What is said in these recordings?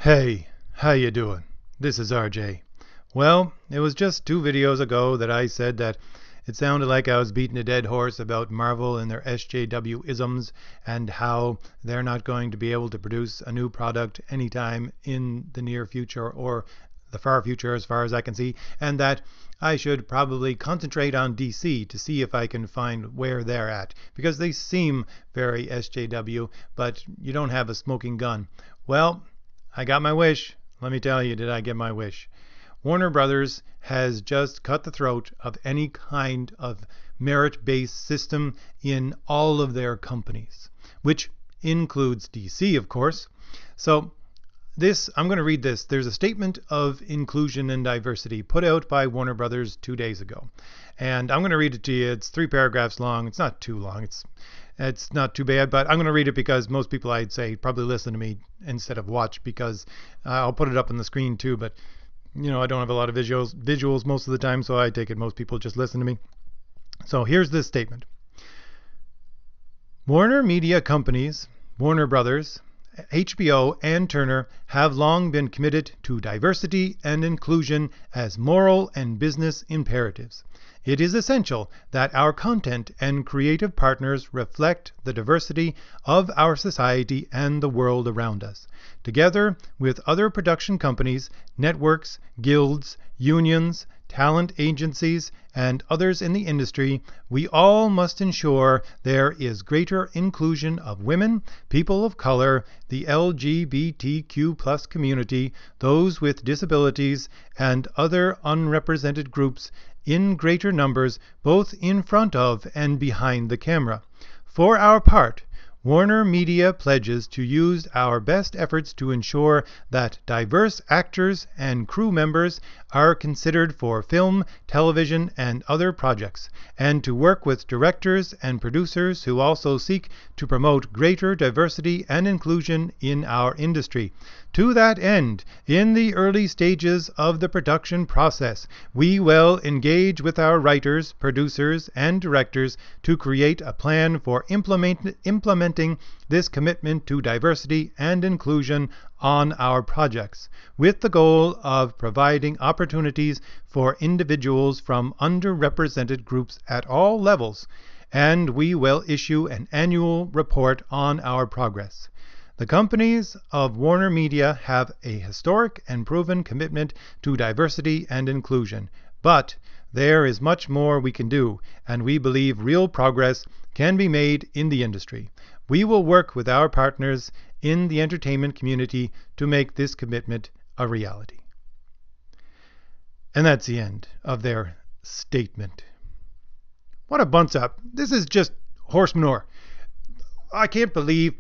Hey, how you doing? This is RJ. Well, it was just 2 videos ago that I said that it sounded like I was beating a dead horse about Marvel and their SJW isms and how they're not going to be able to produce a new product anytime in the near future or the far future as far as I can see, and that I should probably concentrate on DC to see if I can find where they're at, because they seem very SJW, but you don't have a smoking gun. Well, I got my wish. Let me tell you, did I get my wish? Warner Brothers has just cut the throat of any kind of merit-based system in all of their companies, which includes DC, of course. So I'm going to read this. There's a statement of inclusion and diversity put out by Warner Brothers 2 days ago. And I'm going to read it to you. It's 3 paragraphs long. It's not too long. It's not too bad, but I'm going to read it because most people, I'd say, probably listen to me instead of watch, because I'll put it up on the screen too, but I don't have a lot of visuals most of the time, so I take it most people just listen to me. So here's this statement. Warner Media Companies, Warner Brothers, HBO, and Turner have long been committed to diversity and inclusion as moral and business imperatives. It is essential that our content and creative partners reflect the diversity of our society and the world around us. Together with other production companies, networks, guilds, unions, talent agencies, and others in the industry, we all must ensure there is greater inclusion of women, people of color, the LGBTQ+ community, those with disabilities, and other unrepresented groups in greater numbers, both in front of and behind the camera. For our part, Warner Media pledges to use our best efforts to ensure that diverse actors and crew members are considered for film, television, and other projects, and to work with directors and producers who also seek to promote greater diversity and inclusion in our industry. To that end, in the early stages of the production process, we will engage with our writers, producers, and directors to create a plan for implementing this commitment to diversity and inclusion on our projects, with the goal of providing opportunities for individuals from underrepresented groups at all levels, and we will issue an annual report on our progress. The companies of Warner Media have a historic and proven commitment to diversity and inclusion, but there is much more we can do, and we believe real progress can be made in the industry. We will work with our partners in the entertainment community to make this commitment a reality. And that's the end of their statement. What a bunch up. This is just horse manure. I can't believe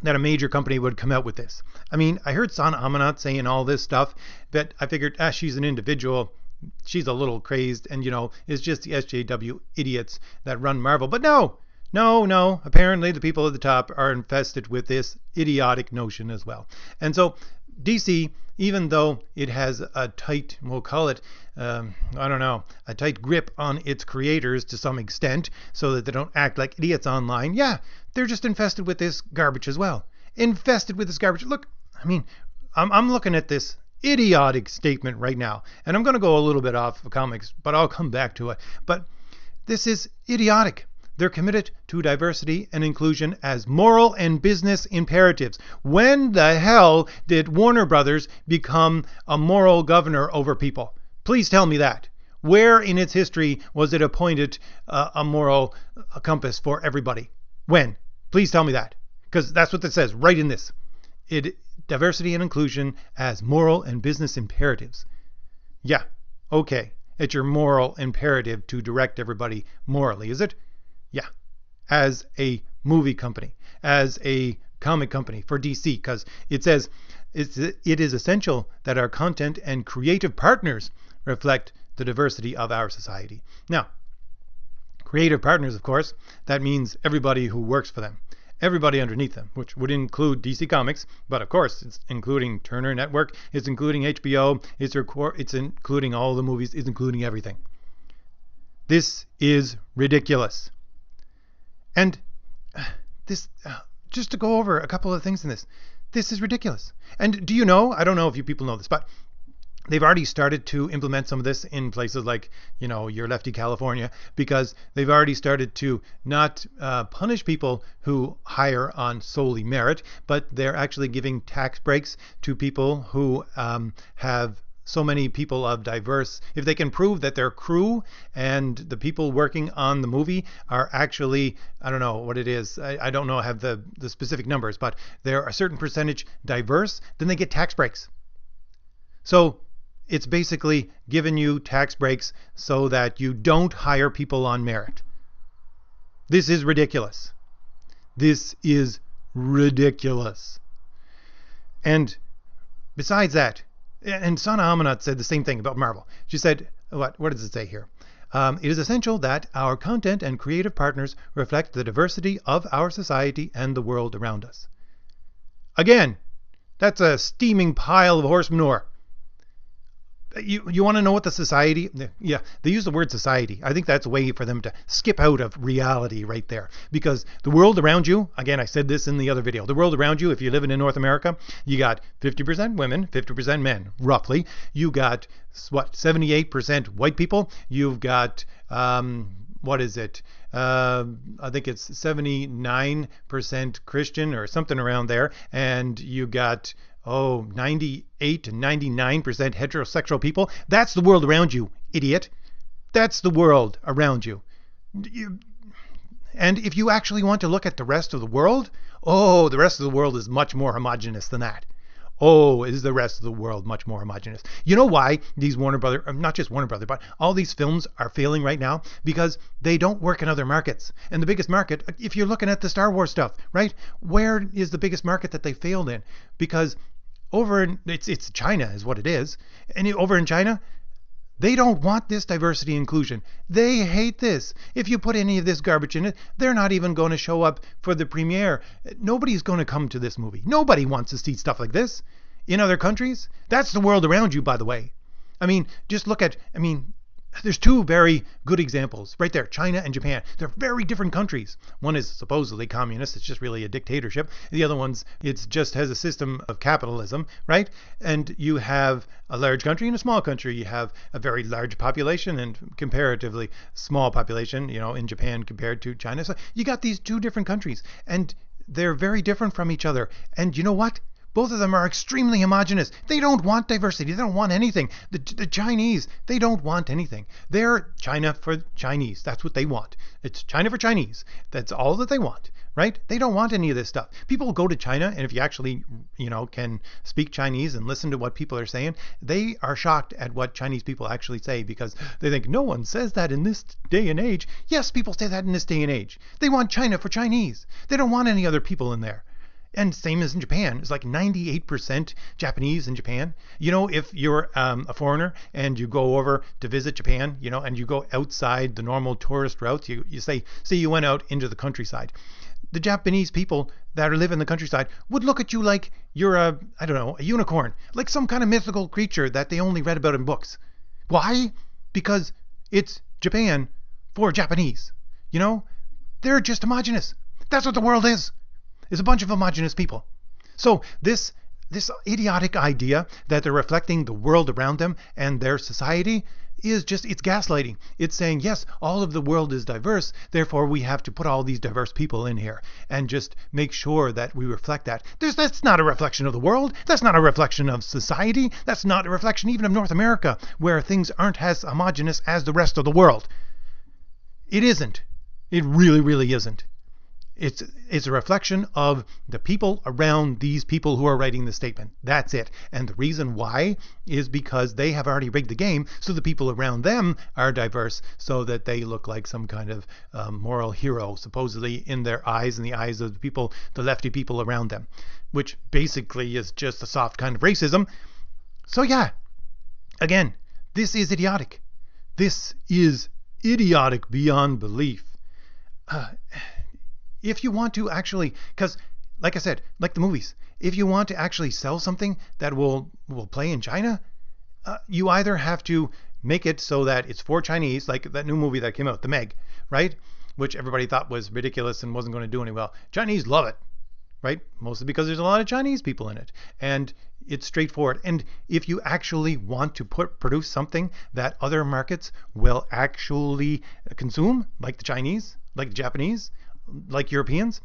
that a major company would come out with this. I mean, I heard Sana Amanat saying all this stuff, but I figured, she's an individual. She's a little crazed, and, it's just the SJW idiots that run Marvel. But no. Apparently the people at the top are infested with this idiotic notion as well. And so DC, even though it has a tight, we'll call it, a tight grip on its creators to some extent, so that they don't act like idiots online, they're just infested with this garbage as well. Infested with this garbage. Look, I'm looking at this idiotic statement right now, and I'm going to go a little bit off of comics, but I'll come back to it. But this is idiotic. They're committed to diversity and inclusion as moral and business imperatives. When the hell did Warner Brothers become a moral governor over people? Please tell me that. Where in its history was it appointed a moral compass for everybody? When? Please tell me that. Because that's what it says right in this. Diversity and inclusion as moral and business imperatives. Yeah, okay. It's your moral imperative to direct everybody morally, is it? Yeah, as a movie company, as a comic company for DC, because it says it is essential that our content and creative partners reflect the diversity of our society. Now, creative partners, of course, that means everybody who works for them, everybody underneath them, which would include DC Comics, but of course it's including Turner Network, it's including HBO, it's including all the movies, it's including everything. This is ridiculous. And this, just to go over a couple of things in this, This is ridiculous. And do you know, I don't know if you people know this, but they've already started to implement some of this in places like, your lefty California, because they've already started to not punish people who hire on solely merit, but they're actually giving tax breaks to people who have so many people of diverse, if they can prove that their crew and the people working on the movie are actually, I don't know what it is, I don't know, have the specific numbers, but they're a certain percentage diverse, then they get tax breaks. So it's basically giving you tax breaks so that you don't hire people on merit. This is ridiculous. This is ridiculous. And besides that, and Sana Amanat said the same thing about Marvel. She said, what does it say here? It is essential that our content and creative partners reflect the diversity of our society and the world around us. Again, that's a steaming pile of horse manure. You want to know what the society? Yeah, they use the word society. I think that's a way for them to skip out of reality right there. Because the world around you, again, I said this in the other video, the world around you, if you're living in North America, you got 50% women, 50% men, roughly. You got, 78% white people. You've got, what is it? I think it's 79% Christian or something around there. And you got 98 to 99% heterosexual people. That's the world around you, idiot. That's the world around you. And if you actually want to look at the rest of the world, the rest of the world is much more homogenous than that. Is the rest of the world much more homogenous? You know why these Warner Brothers, not just Warner Brothers, but all these films are failing right now? Because they don't work in other markets. And the biggest market, if you're looking at the Star Wars stuff, right? Where is the biggest market that they failed in? Because it's China is what it is. And over in China, they don't want this diversity inclusion. They hate this. If you put any of this garbage in it, they're not even going to show up for the premiere. Nobody's going to come to this movie. Nobody wants to see stuff like this in other countries. That's the world around you, by the way. Just look at, there's two very good examples right there, China and Japan. They're very different countries. One is supposedly communist. It's just really a dictatorship. The other one's, it just has a system of capitalism, right? And you have a large country and a small country. You have a very large population and comparatively small population, in Japan compared to China. So you got these two different countries and they're very different from each other. And you know what? Both of them are extremely homogenous. They don't want diversity. They don't want anything. The Chinese, they don't want anything. They're China for Chinese. That's what they want. It's China for Chinese. That's all that they want, right? They don't want any of this stuff. People go to China, and if you actually, can speak Chinese and listen to what people are saying, they are shocked at what Chinese people actually say because they think no one says that in this day and age. Yes, people say that in this day and age. They want China for Chinese. They don't want any other people in there. And same as in Japan, it's like 98% Japanese in Japan. If you're a foreigner and you go over to visit Japan, and you go outside the normal tourist routes, you say you went out into the countryside. The Japanese people that live in the countryside would look at you like you're a unicorn, like some kind of mythical creature that they only read about in books. Why? Because it's Japan for Japanese. They're just homogenous. That's what the world is. It's a bunch of homogenous people. So this idiotic idea that they're reflecting the world around them and their society is it's gaslighting. It's saying, yes, all of the world is diverse, therefore we have to put all these diverse people in here and just make sure that we reflect that. That's not a reflection of the world. That's not a reflection of society. That's not a reflection even of North America, where things aren't as homogenous as the rest of the world. It isn't. It really, really isn't. It's a reflection of the people around these people who are writing the statement. That's it. And the reason why is because they have already rigged the game so the people around them are diverse so that they look like some kind of moral hero, supposedly in their eyes and the eyes of the people, the lefty people around them, which basically is just a soft kind of racism. So yeah, again, this is idiotic. This is idiotic beyond belief. If you want to actually, because like I said, like the movies, if you want to actually sell something that will play in China, you either have to make it so that it's for Chinese, like that new movie that came out, The Meg, right? Which everybody thought was ridiculous and wasn't going to do any well. Chinese love it. right? Mostly because there's a lot of Chinese people in it. And it's straightforward. And if you actually want to produce something that other markets will actually consume, like the Chinese, like the Japanese, like Europeans,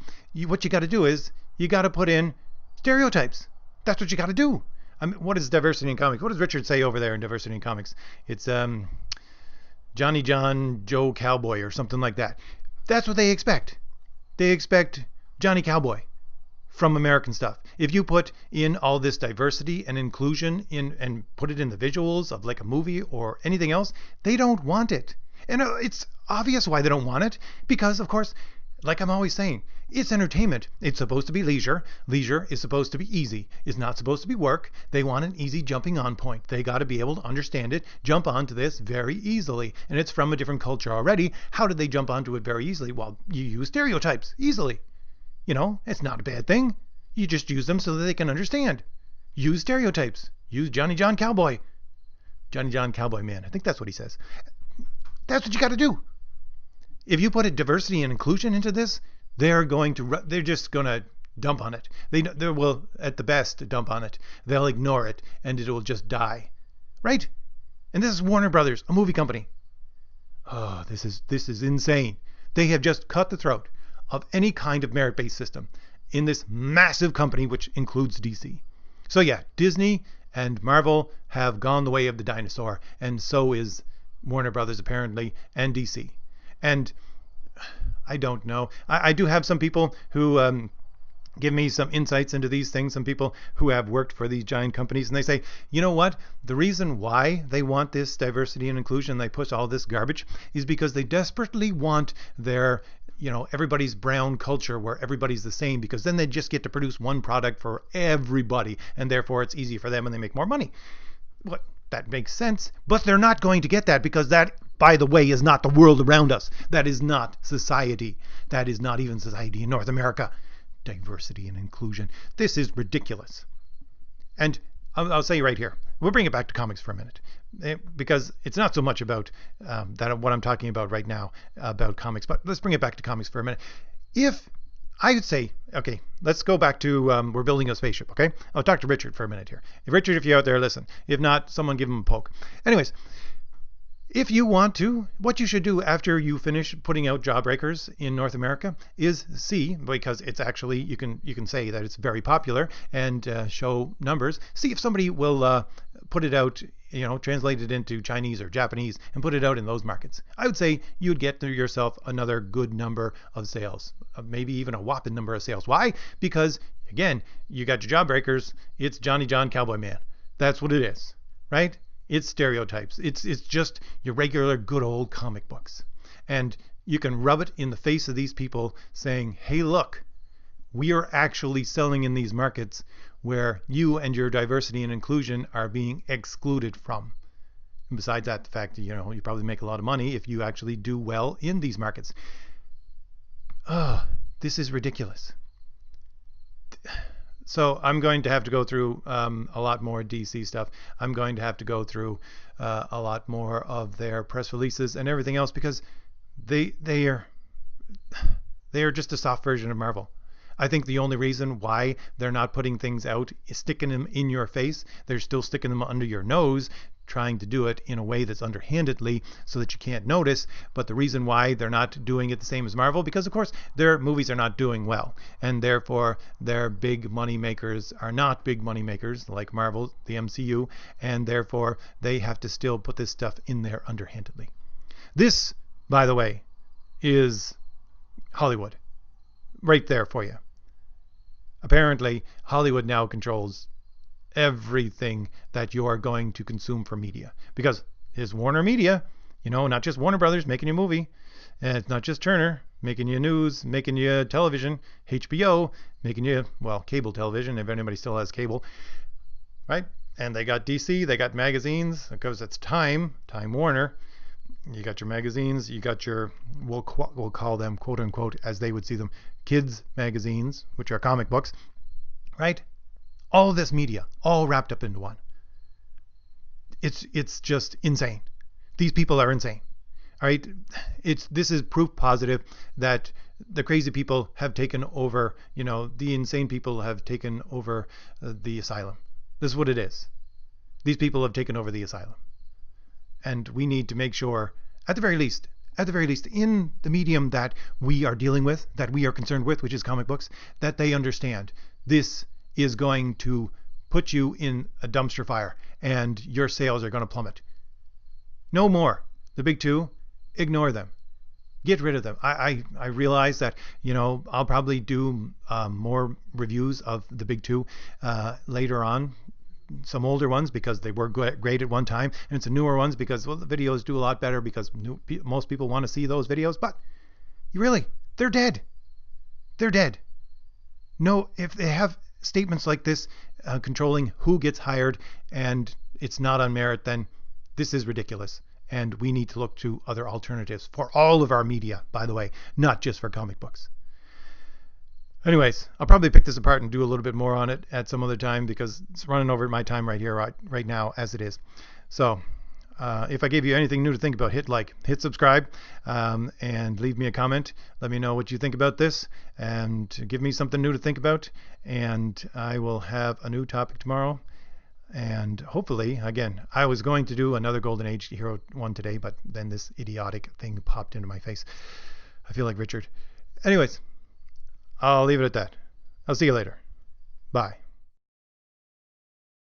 what you got to do is you got to put in stereotypes. That's what you got to do. I mean, what is diversity in comics? What does Richard say over there in diversity in comics? It's Johnny John Joe Cowboy or something like that. That's what they expect. They expect Johnny Cowboy from American stuff. If you put in all this diversity and inclusion in and put it in the visuals of like a movie or anything else, they don't want it. And it's obvious why they don't want it, because of course, like I'm always saying, it's entertainment. It's supposed to be leisure. Leisure is supposed to be easy. It's not supposed to be work. They want an easy jumping on point. They got to be able to understand it, jump onto this very easily. And it's from a different culture already. How did they jump onto it very easily? Well, you use stereotypes easily. You know, it's not a bad thing. You just use them so that they can understand. Use stereotypes. Use Johnny John Cowboy. Johnny John Cowboy Man. I think that's what he says. That's what you got to do. If you put a diversity and inclusion into this, they're just going to dump on it. They will, at the best, dump on it. They'll ignore it, and it will just die. Right? And this is Warner Brothers, a movie company. Oh, this is insane. They have just cut the throat of any kind of merit-based system in this massive company, which includes DC. So yeah, Disney and Marvel have gone the way of the dinosaur, and so is Warner Brothers apparently, and DC. And I don't know. I do have some people who give me some insights into these things, some people who have worked for these giant companies, and they say, you know what? The reason why they want this diversity and inclusion, they push all this garbage, is because they desperately want their everybody's brown culture where everybody's the same, because then they just get to produce one product for everybody, and therefore it's easy for them and they make more money. What? That makes sense, but they're not going to get that, because that, by the way, is not the world around us. That is not society. That is not even society in North America. Diversity and inclusion. This is ridiculous. And I'll say right here, we'll bring it back to comics for a minute, because it's not so much about what I'm talking about right now about comics, but let's bring it back to comics for a minute. If I would say, okay, let's go back to we're building a spaceship, okay? I'll talk to Richard for a minute here. Richard, if you're out there, listen. If not, someone give him a poke. Anyways, if you want to, what you should do after you finish putting out Jawbreakers in North America is see, because it's actually, you can say that it's very popular and show numbers. See if somebody will put it out, translate it into Chinese or Japanese and put it out in those markets. I would say you'd get to yourself another good number of sales, maybe even a whopping number of sales. Why? Because, again, you got your Jawbreakers, it's Johnny John Cowboy Man. That's what it is, right? It's stereotypes. It's just your regular good old comic books. And you can rub it in the face of these people saying, hey, look, we are actually selling in these markets where you and your diversity and inclusion are being excluded from. And besides that, the fact that, you probably make a lot of money if you actually do well in these markets. This is ridiculous. So I'm going to have to go through a lot more DC stuff. I'm going to have to go through a lot more of their press releases and everything else, because they are just a soft version of Marvel. I think the only reason why they're not putting things out is sticking them in your face. They're still sticking them under your nose, trying to do it in a way that's underhandedly so that you can't notice. But the reason why they're not doing it the same as Marvel, because of course their movies are not doing well, and therefore their big money makers are not big money makers like Marvel, the MCU, and therefore they have to still put this stuff in there underhandedly. This, by the way, is Hollywood right there for you. Apparently, Hollywood now controls everything that you are going to consume for media, because it's Warner Media, not just Warner Brothers making you a movie, and it's not just Turner making you news, making you television, HBO making you, cable television, if anybody still has cable, right? And they got DC, they got magazines, because it's Time Warner. You got your magazines, you got your, we'll call them, quote unquote, as they would see them, kids magazines, which are comic books, right? All of this media, all wrapped up into one. It's just insane. These people are insane. All right, this is proof positive that the crazy people have taken over, the insane people have taken over the asylum. This is what it is. These people have taken over the asylum. And we need to make sure, at the very least, in the medium that we are dealing with, that we are concerned with, which is comic books, that they understand this is going to put you in a dumpster fire and your sales are going to plummet. No more. The big two, ignore them. Get rid of them. I realize that, I'll probably do more reviews of the big two later on. Some older ones because they were great at one time, and some newer ones because, well, the videos do a lot better because most people want to see those videos. But they're dead. They're dead. No, if they have statements like this controlling who gets hired and it's not on merit, then this is ridiculous. And we need to look to other alternatives for all of our media, by the way, not just for comic books. Anyways, I'll probably pick this apart and do a little bit more on it at some other time because it's running over my time right here, right now, as it is. So if I gave you anything new to think about, hit like, hit subscribe, and leave me a comment. Let me know what you think about this and give me something new to think about. And I will have a new topic tomorrow. And hopefully, again, I was going to do another Golden Age Hero one today, but then this idiotic thing popped into my face. I feel like Richard. Anyways, I'll leave it at that. I'll see you later. Bye.